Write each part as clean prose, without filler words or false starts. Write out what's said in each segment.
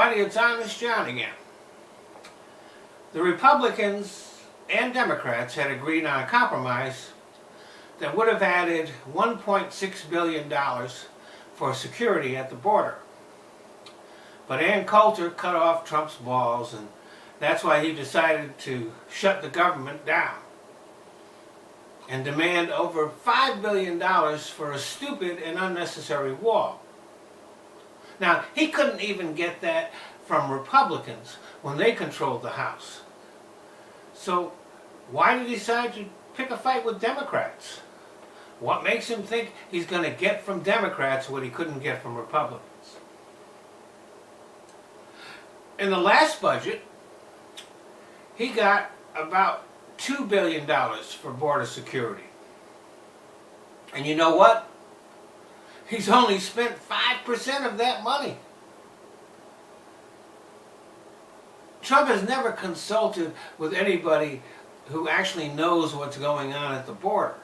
everybody, it's Honest John again. The Republicans and Democrats had agreed on a compromise that would have added $1.6 billion for security at the border. But Ann Coulter cut off Trump's balls, and that's why he decided to shut the government down and demand over $5 billion for a stupid and unnecessary wall. Now, he couldn't even get that from Republicans when they controlled the House. So why did he decide to pick a fight with Democrats? What makes him think he's going to get from Democrats what he couldn't get from Republicans? In the last budget, he got about $2 billion for border security. And you know what? He's only spent 5% of that money. Trump has never consulted with anybody who actually knows what's going on at the border.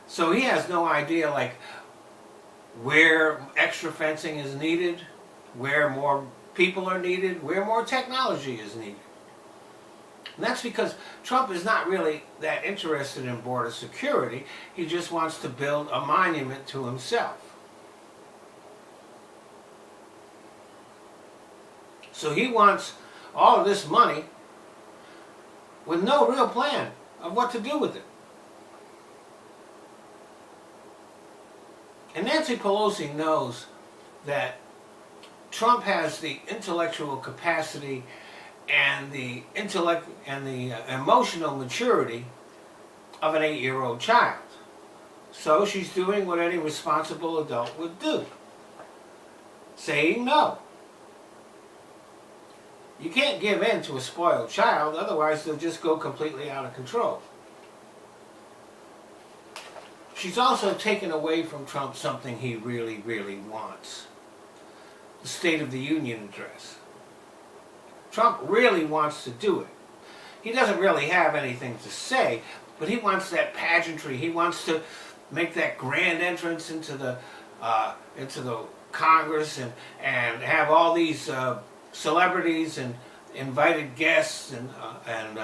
So he has no idea, like, where extra fencing is needed, where more people are needed, where more technology is needed. And that's because Trump is not really that interested in border security. He just wants to build a monument to himself. So he wants all of this money with no real plan of what to do with it. And Nancy Pelosi knows that Trump has the intellectual capacity and the emotional maturity of an 8-year-old child. So she's doing what any responsible adult would do. Saying no. You can't give in to a spoiled child, otherwise they'll just go completely out of control. She's also taken away from Trump something he really, really wants. The State of the Union address. Trump really wants to do it. He doesn't really have anything to say, but he wants that pageantry. He wants to make that grand entrance into the Congress and have all these celebrities and invited guests and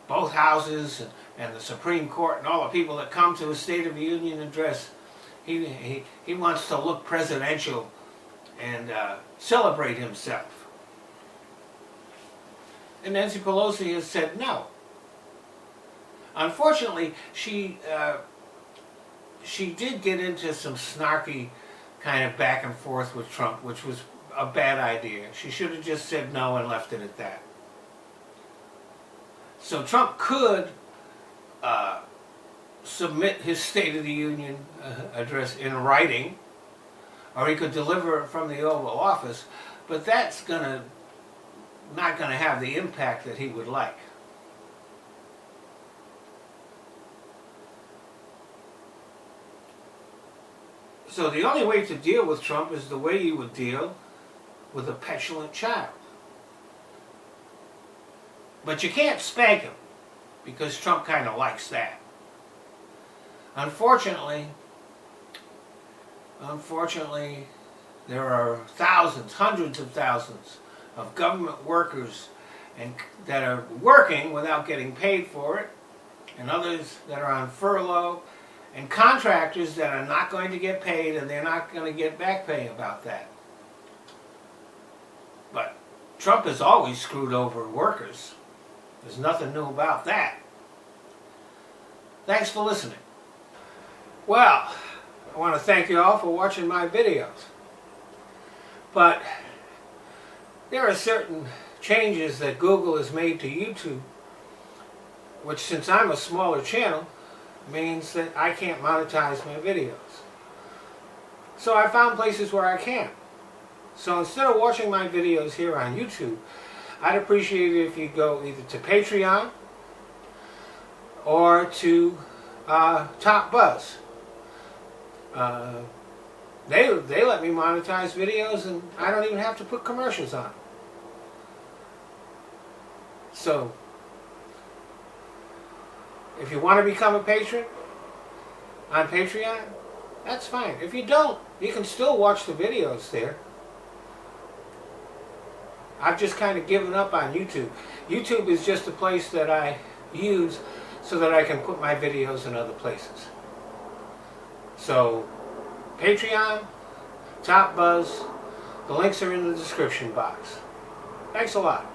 both houses and the Supreme Court and all the people that come to his State of the Union address. He wants to look presidential and celebrate himself. And Nancy Pelosi has said no. Unfortunately, she did get into some snarky kind of back and forth with Trump, which was a bad idea. She should have just said no and left it at that. So Trump could submit his State of the Union address in writing, or he could deliver it from the Oval Office, but that's not going to have the impact that he would like. So the only way to deal with Trump is the way you would deal with a petulant child. But you can't spank him, because Trump kind of likes that. Unfortunately, there are thousands, hundreds of thousands of government workers that are working without getting paid for it, and others that are on furlough, and contractors that are not going to get paid, and they're not going to get back pay about that. But Trump has always screwed over workers. There's nothing new about that. Thanks for listening. Well, I want to thank you all for watching my videos. But there are certain changes that Google has made to YouTube, which, since I'm a smaller channel, means that I can't monetize my videos. So I found places where I can. So instead of watching my videos here on YouTube, I'd appreciate it if you go either to Patreon or to Top Buzz. They let me monetize videos, and I don't even have to put commercials on. So if you want to become a patron on Patreon, that's fine. If you don't, you can still watch the videos there. I've just kind of given up on YouTube. YouTube is just a place that I use so that I can put my videos in other places. So, Patreon, Top Buzz, the links are in the description box. Thanks a lot.